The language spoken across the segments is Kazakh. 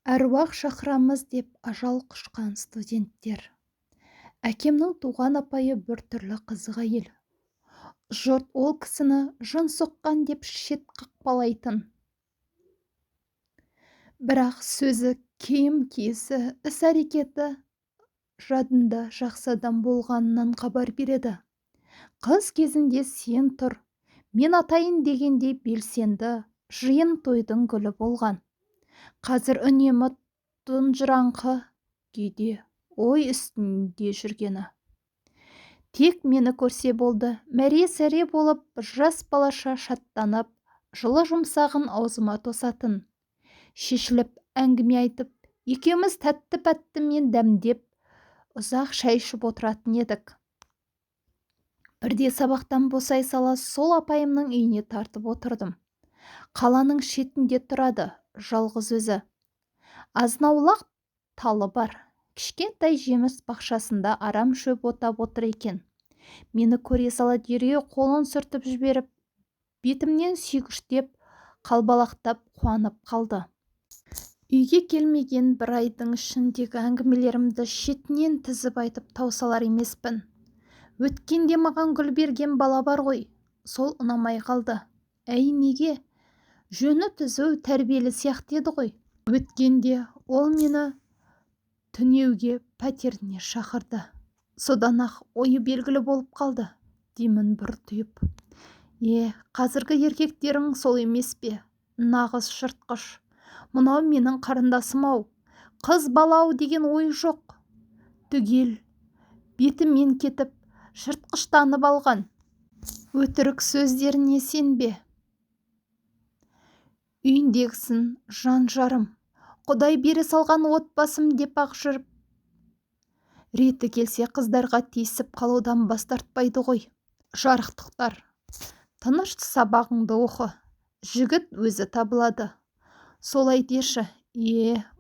Әруақ шақырамыз деп ажал құшқан студенттер. Әкемнің туған апайы біртүрлі қызық әйел. Жұрт ол кісіні жын соққан деп шет қақпалайтын. Бірақ сөзі, киім-киісі, іс-әрекеті жадында жақсы адам болғанынан хабар береді. Қыз кезінде сен тұр, мен атайын дегенде белсенді, жиын тойдың гүлі болған. Қазір үнемі тұнжыраңқы күйде, ой үстінде жүргені. Тек мені көрсе болды, мәре-сәре болып, жас балаша шаттанып, жылы жұмсағын аузыма тосатын. Шешіліп әңгіме айтып, екеуміз тәтті-пәттімен дәмдеп, ұзақ шай ішіп отыратын едік. Бірде сабақтан босай сала сол апайымның үйіне тартып отырдым. Қаланың шетінде тұрады, жалғыз өзі. Азнаулақ талы бар. Кішкентай жеміс бақшасында арам шөп отап отыр екен. Мені көре сала дереу қолын сүртіп жіберіп, бетімнен сүйгіштеп, қалбалақтап қуанып қалды. Үйге келмеген бір айдың ішіндегі әңгімелерімді шетінен тізіп айтып таусалар емеспін. Өткенде маған гүл берген бала бар ғой, сол ұнамай қалды. Әй неге? Жөні түзу, тәрбиелі сияқты еді ғой. Өткенде ол мені түнеуге пәтеріне шақырды. Содан ақ ойы белгілі болып қалды, деймін бір түйіп. Қазіргі еркектерің сол емес пе? Нағыз жыртқыш. Мынау менің қарындасым-ау. Қыз балау деген ой жоқ. Түгел бетімен кетіп, жыртқыштанып алған. Өтірік сөздеріне сенбе. Үйіндегісін жан-жарым, Құдай бере салған отбасым деп ақ жүріп, реті келсе қыздарға тиісіп қалудан бас тартпайды ғой. Жарықтықтар, тыныш сабағыңды оқы, жігіт өзі табылады. Солай деші,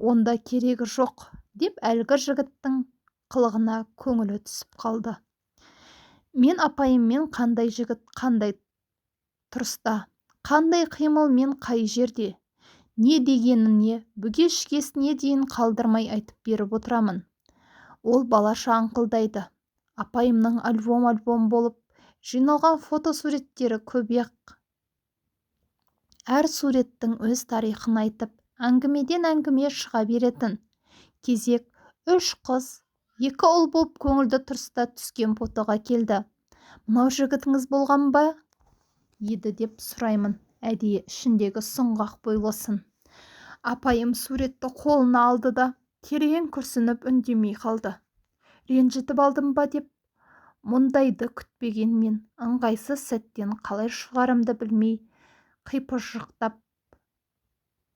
онда керегі жоқ, деп әлгі жігіттің қылығына көңілі түсіп қалды. Мен апайыммен қандай жігіт, қандай тұрыста, қандай қимылмен қай жерде, не дегеніне, бүге-шігесіне дейін қалдырмай айтып беріп отырамын. Ол балаша аңқылдайды. Апайымның альбом болып жиналған фотосуреттері көбек. Әр суреттің өз тарихын айтып, әңгімеден әңгіме шыға беретін. Кезек 3 қыз, 2 ұл болып көңілді тұрыста түскен фотоға келді. Мынау жігітіңіз болған ба еді деп сұраймын, әдейі ішіндегі сұңғақ бойлысын. Апайым суретті қолына алды да, терең күрсініп үндемей қалды. Ренжітіп алдым ба деп, мұндайды күтпеген мен ыңғайсыз сәттен қалай шығарымды білмей, қипыжықтап,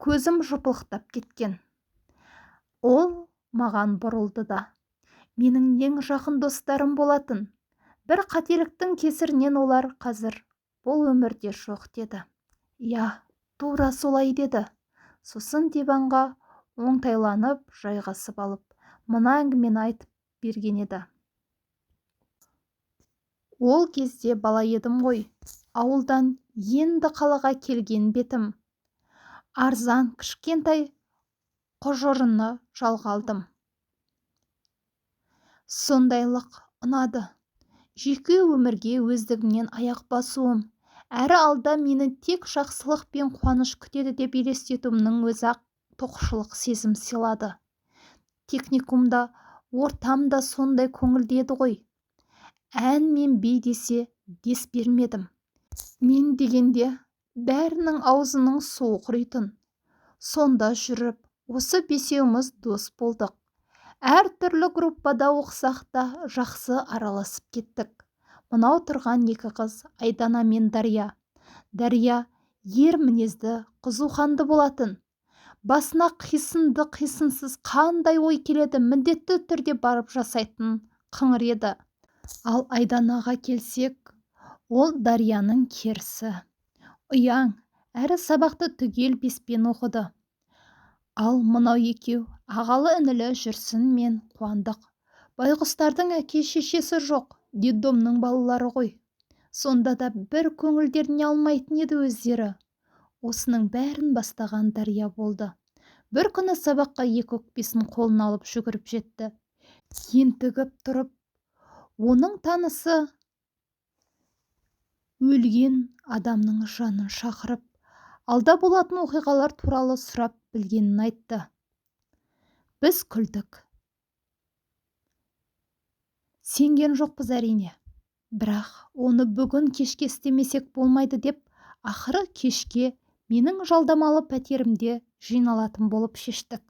көзім жыпылықтап кеткен. Ол маған бұрылды да, менің ең жақын достарым болатын. Бір қателіктің кесірінен олар қазір бұл өмірде жоқ деді. Тура солай деді. Сосын диванға оңтайланып жайғасып алып, мына әңгімені айтып берген еді. Ол кезде бала едім ғой, ауылдан енді қалаға келген бетім. Арзан кішкентай құжырыны жалға алдым. Сондайлық ұнады. Жеке өмірге өздігімнен аяқ басуым, әрі алда мені тек жақсылық пен қуаныш күтеді деп елестетуімнің өзі-ақ тоқшылық сезім сыйлады. Техникумда, ортамда сондай көңілді еді ғой. Ән мен би десе дес бермедім. Мен дегенде бәрінің аузының суы құритын. Сонда жүріп, осы бесеуміз дос болдық. Әр түрлі группада оқысақ та жақсы араласып кеттік. Мынау тұрған 2 қыз, Айдана мен Дария. Дария ер мінезді, қызуқанды болатын. Басына қисынды қисынсыз қандай ой келеді, міндетті түрде барып жасайтын қыңыр еді. Ал Айданаға келсек, ол Дарияның керісі. Ұяң, әрі сабақты түгел беспен оқыды. Ал мынау екеу ағалы інілі жүрсін мен қуандық. Байғұстардың әке-шешесі жоқ, детдомның балалары ғой. Сонда да бір көңілдеріне алмайтын еді өздері. Осының бәрін бастаған Дария болды. Бір күні сабаққа екі өкпесін қолына алып жүгіріп жетті. Ентігіп тұрып, оның танысы өлген адамның жанын шақырып, алда болатын оқиғалар туралы сұрап білгенін айтты. Біз күлдік. Сенген жоқпыз әрине. Бірақ оны бүгін кешке істемесек болмайды деп, ақыры кешке менің жалдамалы пәтерімде жиналатын болып шештік.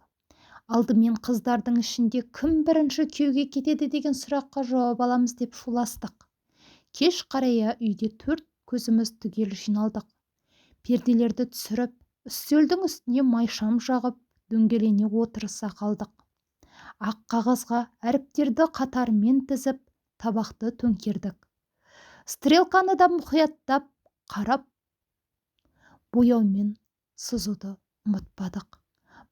Алдымен қыздардың ішінде кім бірінші күйеуге кетеді деген сұраққа жауап аламыз деп шуластық. Кеш қарая үйде 4 көзіміз түгел жиналдық. Перделерді түсіріп, үстелдің үстіне майшам жағып, дөңгелене отырыса қалдық. Ақ қағазға әріптерді қатарымен тізіп, табақты төңкердік. Стрелканы да мұқияттап қарап, бояумен сызуды ұмытпадық.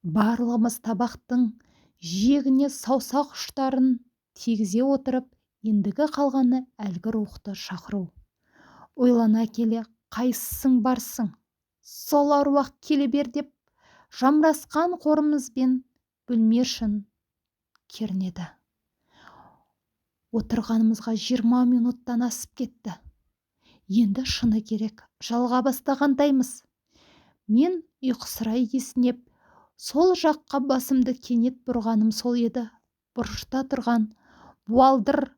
Барлығымыз табақтың жиегіне саусақ ұштарын тигізе отырып, ендігі қалғаны әлгі рухты шақыру. Ойлана келе, қайсың барсың? Сол аруақ келе бер деп, жамрасқан қорымызбен бөлме ішін кернеді. Отырғанымызға 20 минуттан асып кетті. Енді шыны керек, жалға бастағандаймыз. Мен ұйқысырай есінеп, сол жаққа басымды кенет бұрғаным сол еді. Бұрышта тұрған буалдыр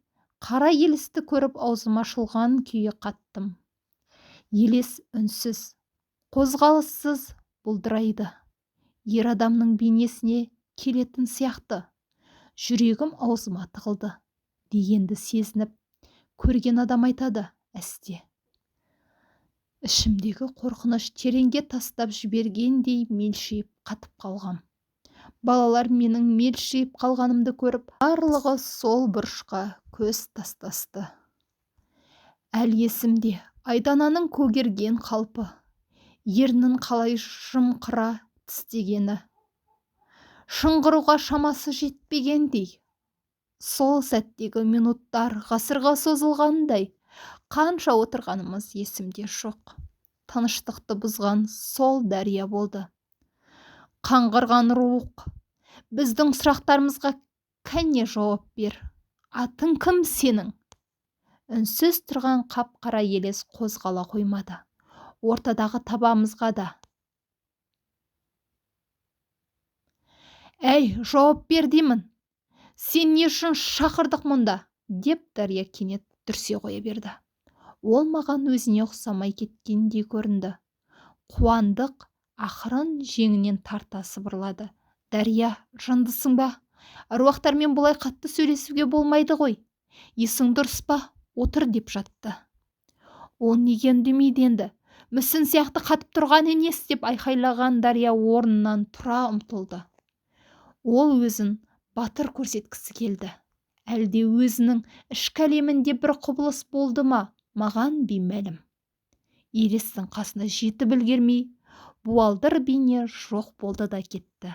қара елесті көріп аузым ашылған күйі қаттым. Елес үнсіз, қозғалыссыз бұлдырайды. Ер адамның бейнесіне келетін сияқты. Жүрегім аузыма тығылды дегенді сезініп, көрген адам айтады, әсте. Ішімдегі қорқыныш тереңге тастап жібергендей мелшиіп қатып қалғам. Балалар менің мелшиіп қалғанымды көріп, барлығы сол бұрышқа көз тастасты. Әл есімде Айдананың көгерген қалпы, ернін қалай жымқыра тістегені, шыңғыруға шамасы жетпегендей. Сол сәттегі минуттар ғасырға созылғандай, қанша отырғанымыз есімде жоқ. Тыныштықты бұзған сол дәрия болды. Қаңғырған рух, біздің сұрақтарымызға кәне жауап бер. Атың кім сенің? Үнсіз тұрған қап-қара елес қозғала қоймады. Ортадағы табамызға да. Әй, жауап бер деймін. Сен не үшін шақырдық мұнда? Деп Дария кенет дүрсе қоя берді. Ол маған өзіне ұқсамай кеткендей көрінді. Қуандық ақырын жеңінен тарта сыбырлады. Дария, жындысың ба? Аруақтармен бұлай қатты сөйлесуге болмайды ғой. Есің дұрыс па? Отыр деп жатты. Ол неге үндемейді енді? Мүсін сияқты қатып тұрғаны несі деп айқайлаған Дария орнынан тұра ұмтылды. Ол өзін батыр көрсеткісі келді. Әлде өзінің ішкі әлемінде бір құбылыс болды ма? Маған беймәлім. Елестің қасына жетіп үлгермей, буалдыр бейне жоқ болды да кетті.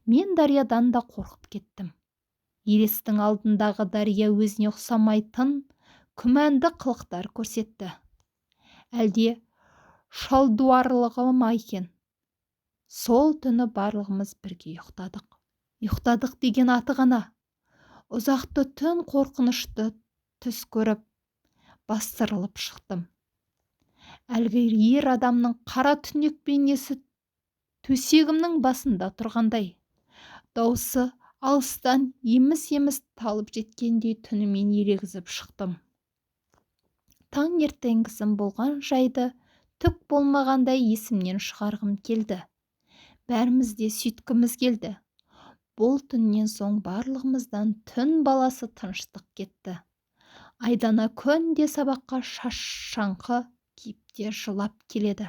Мен Дариядан да қорқып кеттім. Елестің алдындағы Дария өзіне ұқсамайтын күмәнді қылықтар көрсетті. Әлде шалдуарлығы ма екен? Сол түні барлығымыз бірге ұйықтадық. Ұйықтадық деген аты ғана. Ұзақты түн қорқынышты түс көріп, бастырылып шықтым. Әлгі ер адамның қара түнек бейнесі төсегімнің басында тұрғандай. Даусы алыстан еміс-еміс талып жеткендей түнімен елегізіп шықтым. Таң ертеңгісін болған жайды түк болмағандай есімнен шығарғым келді. Бәрімізде сөйткіміз келді. Бұл түннен соң барлығымыздан түн баласы тыныштық кетті. Айдана күнде сабаққа шашаңқы киіпте жылап келеді.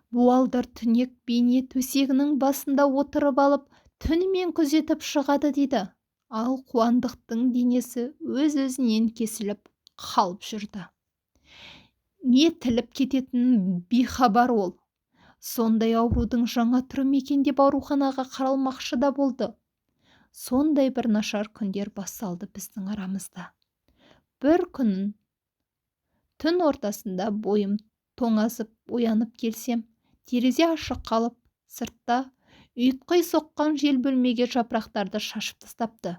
Буалдыр түнек бейне төсегінің басында отырып алып, түнімен күзетіп шығады дейді. Ал Қуандықтың денесі өз-өзінен кесіліп қалып жүрді. Не тіліп кететінін бейхабар ол. Сондай аурудың жаңа түрі мекен деп ауруханаға қаралмақшы да болды. Сондай бір нашар күндер басталды біздің арамызда. Бір күн түн ортасында бойым тоңазып оянып келсем, терезе ашық қалып, сыртта ұйтқи соққан жел бөлмеге жапырақтарды шашып тастапты.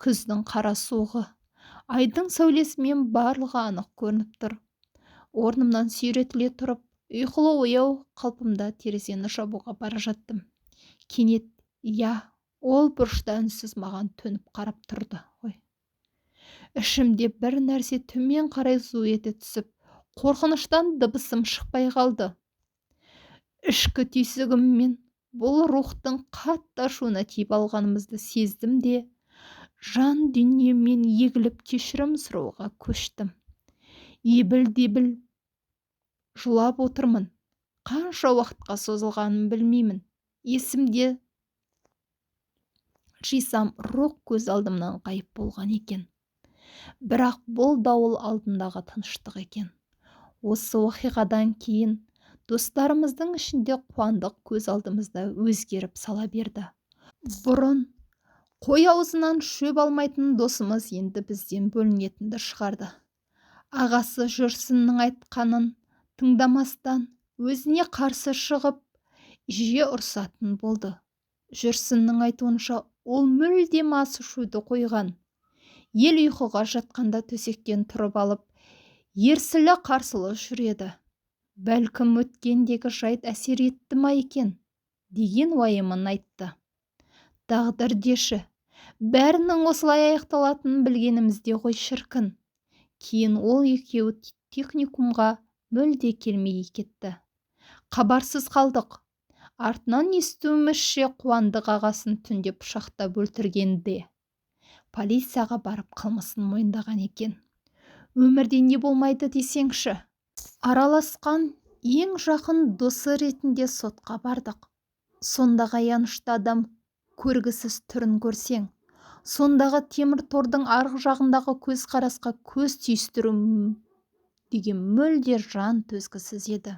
Күздің қара суығы, айдың сәулесімен барлығы анық көрініп тұр. Орнымнан сүйретіле тұрып, ұйқылы ояу қалпымда терезені жабуға бара жаттым. Кенет, ол бұрышта үнсіз маған төніп қарап тұрды ғой. Ішімде бір нәрсе төмен қарай зу ете түсіп, қорқыныштан дыбысым шықпай қалды. Ішкі түйсігіммен бұл рухтың қатты ашуына тиіп алғанымызды сездім де, жан дүниеммен егіліп кешірім сұрауға көштім. Ебіл-дебіл жылап отырмын. Қанша уақытқа созылғанын білмеймін. Есімде жисам рух көз алдымнан ғайып болған екен. Бірақ бұл дауыл алдындағы тыныштық екен. Осы оқиғадан кейін достарымыздың ішінде қуандық көз алдымызда өзгеріп сала берді. Бұрын қой аузынан шөп алмайтын досымыз енді бізден бөлінетінді шығарды. Ағасы жүрсіннің айтқанын тыңдамастан өзіне қарсы шығып жиі ұрсатын болды. Жүрсіннің айтуынша ол мүлдем ас ішуді қойған. Ел ұйқыға жатқанда төсектен тұрып алып, ерсілі қарсылы жүреді. Бәлкім өткендегі жайт әсер етті ма екен, деген уайымын айтты. Тағдыр деші, бәрінің осылай аяқталатынын білгенімізде ғой шіркін. Кейін ол екеуі техникумға мүлде келмей кетті. Хабарсыз қалдық. Артынан естуімізше Қуандық ағасын түнде пышақтап өлтіргенде. Полицияға барып қылмысын мойындаған екен. Өмірде не болмайды десеңші. Араласқан ең жақын досы ретінде сотқа бардық. Сондағы аянышты адам көргісіз түрін көрсең, сондағы темір тордың арғы жағындағы көзқарасқа көз түйістіру деген мүлде жан төзгісіз еді.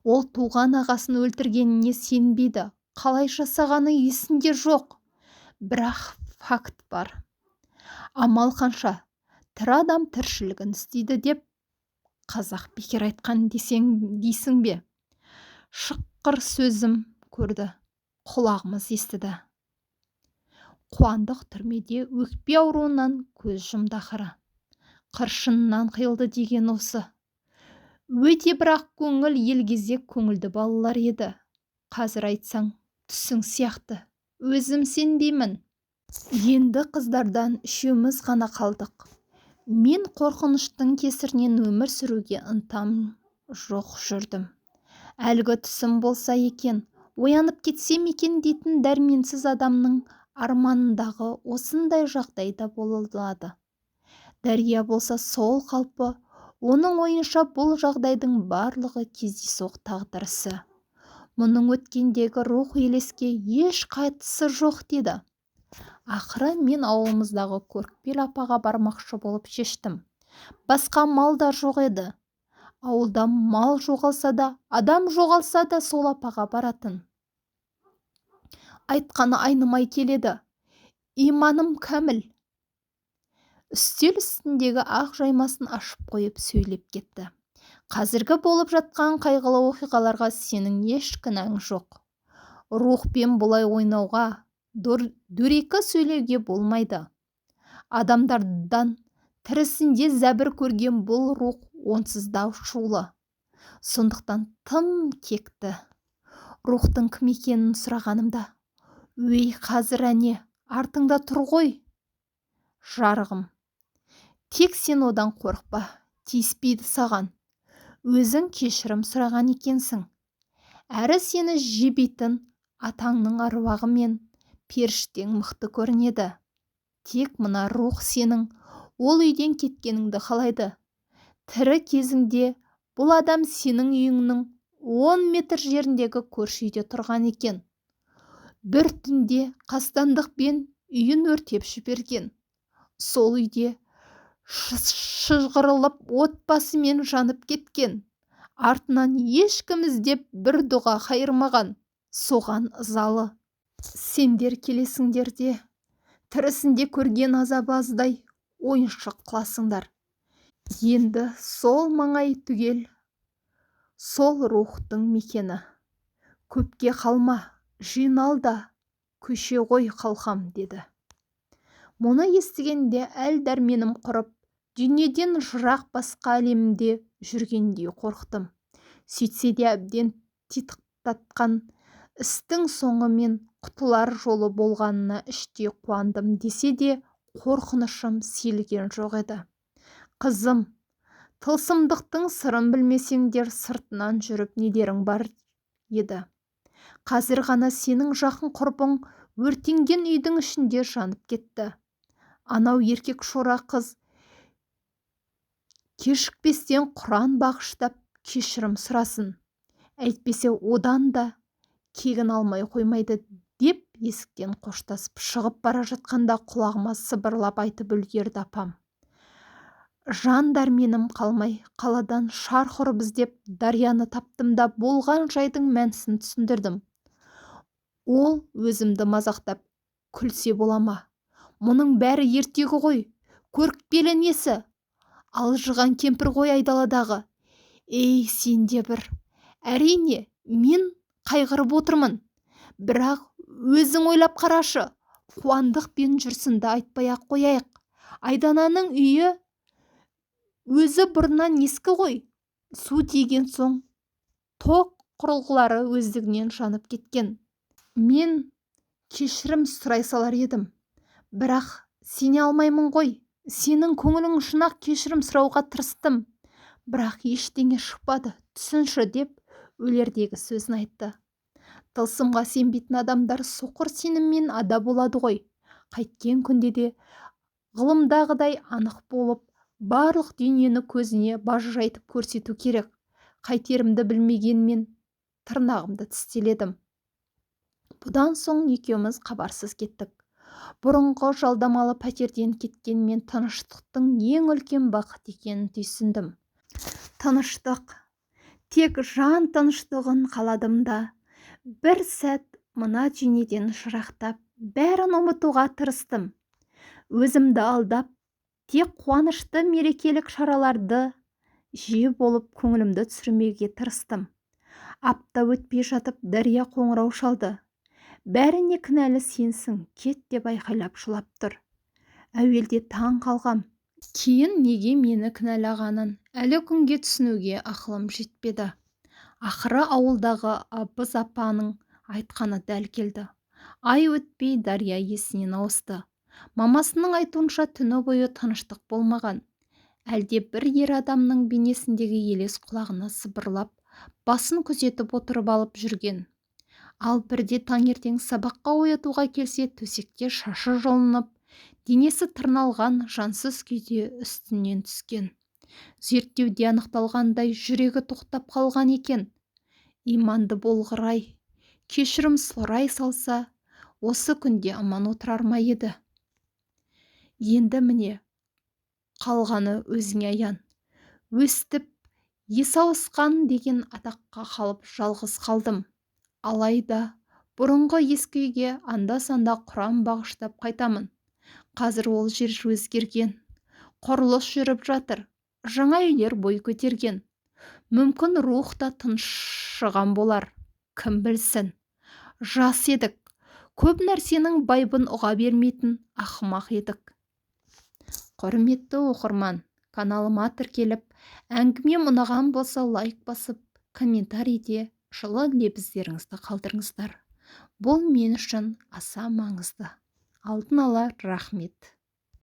Ол туған ағасын өлтіргеніне сенбейді, қалай жасағаны есінде жоқ. Бірақ факт бар. Амал қанша, тірі адам тіршілігін істейді деп қазақ бекер айтқан дейсің бе? Шыққыр сөзім көрді, құлағымыз естіді. Қуандық түрмеде өкпе ауруынан көз жұмды ақыры. Қыршынынан қиылды деген осы. Өте бірақ көңіл елгезек көңілді балалар еді. Қазір айтсаң түсің сияқты, өзім сенбеймін. Енді қыздардан үшеуміз ғана қалдық. Мен қорқыныштың кесірінен өмір сүруге ынтам жоқ жүрдім. Әлгі түсім болса екен, оянып кетсем екен дейтін дәрменсіз адамның арманындағы осындай жағдайда болады. Дәрия болса сол қалпы, оның ойынша бұл жағдайдың барлығы кездейсоқ тағдырысы. Мұның өткендегі рух елеске еш қатысы жоқ деді. Ақыры мен ауылымыздағы Көріпкел апаға бармақшы болып шештім. Басқа мал да жоқ еді. Ауылда мал жоғалса да, адам жоғалса да сол апаға баратын. Айтқаны айнымай келеді. Иманым кәміл. Үстел үстіндегі ақ жаймасын ашып қойып сөйлеп кетті. Қазіргі болып жатқан қайғылы оқиғаларға сенің еш кінәң жоқ. Рухпен бұлай ойнауға, дөрекі сөйлеуге болмайды. Адамдардан тірісінде зәбір көрген бұл рух онсыз да шулы. Сондықтан тым кекті. Рухтың кім екенін сұрағанымда, өй қазір әне, артыңда тұр ғой. Жарығым, тек сен одан қорықпа, тиіспейді саған. Өзің кешірім сұраған екенсің. Әрі сені жебейтін атаңның аруағы мен періштең мықты көрінеді. Тек мына рух сенің ол үйден кеткеніңді қалайды. Тірі кезіңде бұл адам сенің үйіңнің 10 метр жеріндегі көрші үйде тұрған екен. Бір түнде қастандықпен үйін өртеп жіберген. Сол үйде шыжғырылып отбасымен жанып кеткен. Артынан ешкім іздеп бір дұға қайырмаған. Соған ызалы. Сендер келесіңдер де тірісінде көрген азабы аздай ойыншық қыласыңдар. Енді сол маңай түгел сол рухтың мекені. Көпке қалма, жинал да көше ғой қалқам деді. Мұны естігенде әл дәрменім құрып, дүниеден жырақ басқа әлемде жүргендей қорықтым. Сөйтсе де әбден титықтатқан істің соңымен құтылар жолы болғанына іштей қуандым десе де қорқынышым сейілген жоқ еді. Қызым, тылсымдықтың сырын білмесеңдер сыртынан жүріп недерің бар еді. Қазір ғана сенің жақын құрбың өртенген үйдің ішінде жанып кетті. Анау еркек шора қыз кешікпестен Құран бағыштап кешірім сұрасын. Әйтпесе одан да кегін алмай қоймайды деп есіктен қоштасып шығып бара жатқанда құлағыма сыбырлап айтып үлгерді апам. Жан дәрменім қалмай қаладан шарқ ұрып іздеп Дарияны таптым да болған жайдың мәнісін түсіндірдім. Ол өзімді мазақтап күлсе бола ма? Мұның бәрі ертегі ғой, көрікпелі несі? Алжыған кемпір ғой айдаладағы. Ей, сенде бір. Әрине, мен қайғырып отырмын. Бірақ өзің ойлап қарашы, қуандық пен жүрсінді айтпай-ақ қояйық. Айдананың үйі өзі бұрыннан ескі ғой. Су тиген соң тоқ құрылғылары өздігінен жанып кеткен. Мен кешірім сұрай салар едім. Бірақ сене алмаймын ғой. Сенің көңілің үшін ақ кешірім сұрауға тырыстым. Бірақ ештеңе шықпады. Түсінші деп өлердегі сөзін айтты. Тылсымға сенбейтін адамдар соқыр сеніммен ада болады ғой. Қайткен күнде де ғылымдағыдай анық болып, барлық дүниені көзіне бажырайтып көрсету керек. Қайтерімді білмегенмен тырнағымды тістеледім. Бұдан соң екеуміз хабарсыз кеттік. Бұрынғы жалдамалы пәтерден кеткенмен тыныштықтың ең үлкен бақыт екенін түйсіндім. Тыныштық. Тек жан тыныштығын қаладым да, бір сәт мына дүниеден жырақтап, бәрін ұмытуға тырыстым. Өзімді алдап, тек қуанышты мерекелік шараларды жиі болып көңілімді түсірмеуге тырыстым. Апта өтпей жатып Дария қоңырау шалды. Бәріне кінәлі сенсің, кет деп айқайлап жылап тұр. Әуелде таң қалғам. Кейін неге мені кінәлағанын әлі күнге түсінуге ақылым жетпеді. Ақыры ауылдағы абыз апаның айтқаны дәл келді. Ай өтпей Дария есінен ауысты. Мамасының айтуынша түні бойы тыныштық болмаған. Әлде бір ер адамның бейнесіндегі елес құлағына сыбырлап, басын күзетіп отырып алып жүрген. Ал бірде таңертең сабаққа оятуға келсе, төсекте шашы жұлынып, денесі тырналған, жансыз күйде үстінен түскен. Зерттеуде анықталғандай жүрегі тоқтап қалған екен. Иманды болғыр-ай, кешірім сұрай салса, осы күнде аман отырар ма еді? Енді міне, қалғаны өзіңе аян. Өстіп, ес ауысқан деген атаққа қалып жалғыз қалдым. Алайда, бұрынғы ескі үйге анда-санда Құран бағыштап қайтамын. Қазір ол жер өзгерген. Құрылыс жүріп жатыр. Жаңа үйлер бой көтерген. Мүмкін рух та тыншыған болар. Кім білсін. Жас едік. Көп нәрсенің байыбын ұға бермейтін ақымақ едік. Құрметті оқырман, каналыма тіркеліп, әңгімем ұнаған болса лайк басып, комментарийде жылы лебіздеріңізді қалдырыңыздар. Бұл мен үшін аса маңызды. Алдын ала рахмет.